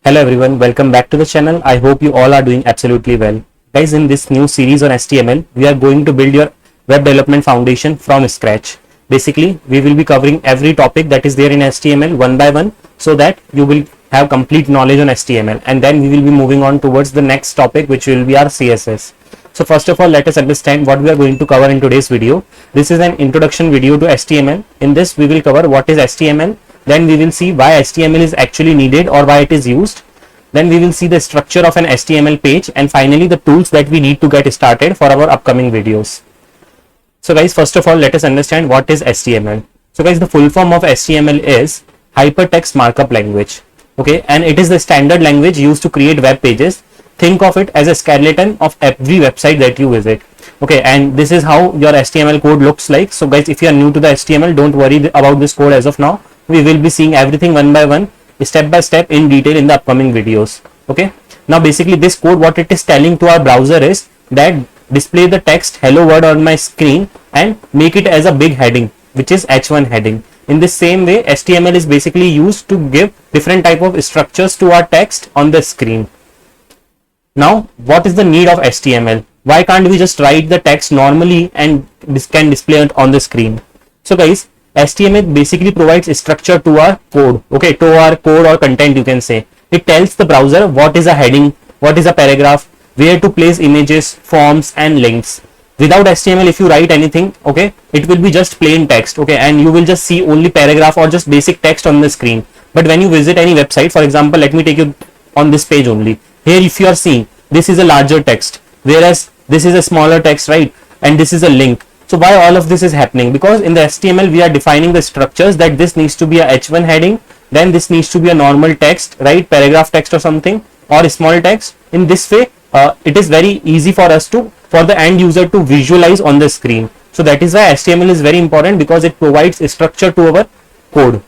Hello everyone, welcome back to the channel. I hope you all are doing absolutely well. Guys, in this new series on HTML, we are going to build your web development foundation from scratch. Basically, we will be covering every topic that is there in HTML one by one so that you will have complete knowledge on HTML, and then we will be moving on towards the next topic, which will be our CSS. So first of all, let us understand what we are going to cover in today's video. This is an introduction video to HTML. In this, we will cover what is HTML. Then we will see why HTML is actually needed or why it is used. Then we will see the structure of an HTML page, and finally the tools that we need to get started for our upcoming videos. So guys, first of all, let us understand what is HTML. So guys, the full form of HTML is Hypertext Markup Language. Okay, and it is the standard language used to create web pages. Think of it as a skeleton of every website that you visit. Okay, and this is how your HTML code looks like. So guys, if you are new to the HTML, don't worry about this code as of now. We will be seeing everything one by one, step by step in detail in the upcoming videos. Okay, now basically this code, what it is telling to our browser is that display the text hello world on my screen and make it as a big heading, which is H1 heading. In the same way, HTML is basically used to give different type of structures to our text on the screen. Now, what is the need of HTML? Why can't we just write the text normally and this can display it on the screen? So guys, HTML basically provides structure to our code, okay, to our code or content, you can say. It tells the browser what is a heading, what is a paragraph, where to place images, forms and links. Without HTML, if you write anything, okay, it will be just plain text, okay, and you will just see only paragraph or just basic text on the screen. But when you visit any website, for example, let me take you on this page only. Here, if you are seeing, this is a larger text, whereas this is a smaller text, right? And this is a link. So why all of this is happening? Because in the HTML, we are defining the structures that this needs to be a H1 heading, then this needs to be a normal text, right? Paragraph text or something, or a small text. In this way, it is very easy for us to, for the end user to visualize on the screen. So that is why HTML is very important, because it provides a structure to our code.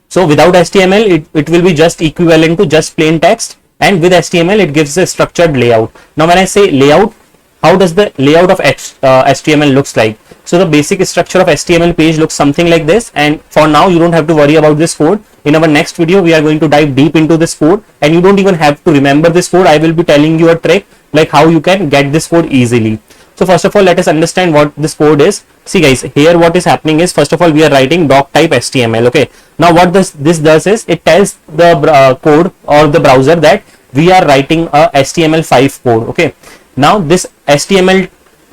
So without HTML, it will be just equivalent to just plain text, and with HTML, it gives a structured layout. Now when I say layout, how does the layout of HTML looks like? So the basic structure of HTML page looks something like this, and for now you don't have to worry about this code. In our next video, we are going to dive deep into this code, and you don't even have to remember this code. I will be telling you a trick like how you can get this code easily. So first of all, let us understand what this code is. See guys, here what is happening is, first of all, we are writing doc type HTML. Okay, now what this does is, it tells the code or the browser that we are writing a HTML5 code. Okay, now this HTML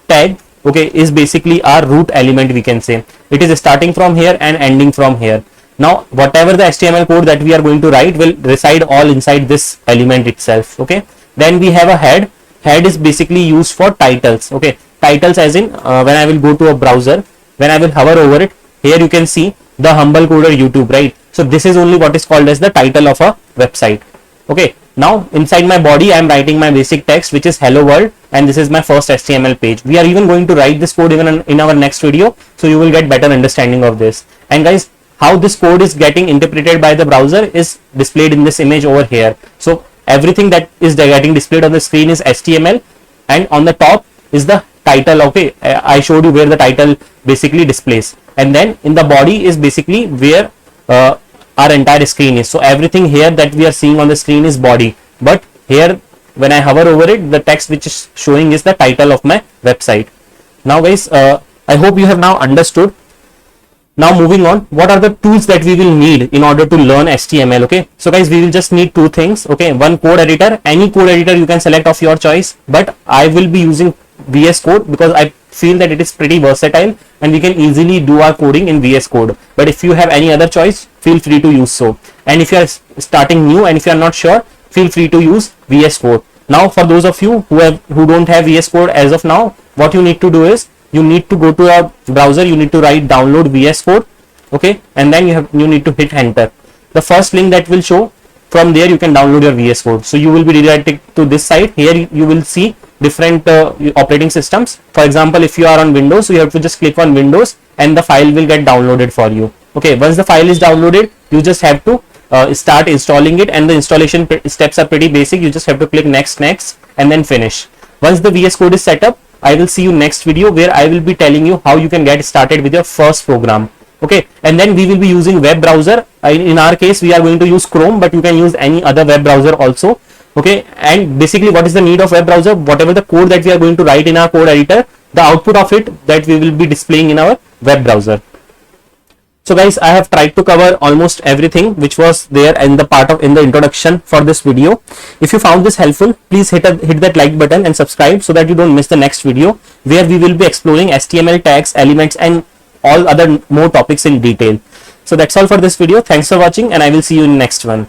tag, okay, is basically our root element, we can say. It is starting from here and ending from here. Now whatever the HTML code that we are going to write will reside all inside this element itself. Okay, then we have a head. Head is basically used for titles. Okay, titles as in when I will go to a browser, when I will hover over it, here you can see the humble coder YouTube, right? So this is only what is called as the title of a website. Okay, now inside my body, I am writing my basic text, which is hello world, and this is my first HTML page. We are even going to write this code even in our next video, so you will get better understanding of this. And guys, how this code is getting interpreted by the browser is displayed in this image over here. So everything that is getting displayed on the screen is HTML, and on the top is the title. Okay, I showed you where the title basically displays, and then in the body is basically where our entire screen is. So everything here that we are seeing on the screen is body, but here when I hover over it, the text which is showing is the title of my website. Now guys, I hope you have now understood. Now moving on, what are the tools that we will need in order to learn HTML? Okay, so guys, we will just need two things. Okay, one code editor, any code editor you can select of your choice, but I will be using VS Code because I feel that it is pretty versatile and we can easily do our coding in VS Code. But if you have any other choice, feel free to use so. And if you are starting new and if you are not sure, feel free to use VS Code. Now for those of you who don't have VS Code as of now, what you need to do is, you need to go to a browser, you need to write download VS Code, okay, and then you need to hit enter. The first link that will show, from there you can download your VS Code. So you will be redirected to this site. Here you will see different operating systems. For example, if you are on Windows, so you have to just click on Windows and the file will get downloaded for you. Okay, once the file is downloaded, you just have to start installing it, and the installation steps are pretty basic. You just have to click next and then finish. Once the VS Code is set up, I will see you next video where I will be telling you how you can get started with your first program. Okay, and then we will be using web browser. In our case we are going to use Chrome, but you can use any other web browser also. Okay, and basically what is the need of web browser? Whatever the code that we are going to write in our code editor, the output of it that we will be displaying in our web browser. So guys, I have tried to cover almost everything which was there in the introduction for this video. If you found this helpful, please hit that like button and subscribe so that you don't miss the next video, where we will be exploring HTML tags, elements, and all other more topics in detail. So that's all for this video. Thanks for watching, and I will see you in the next one.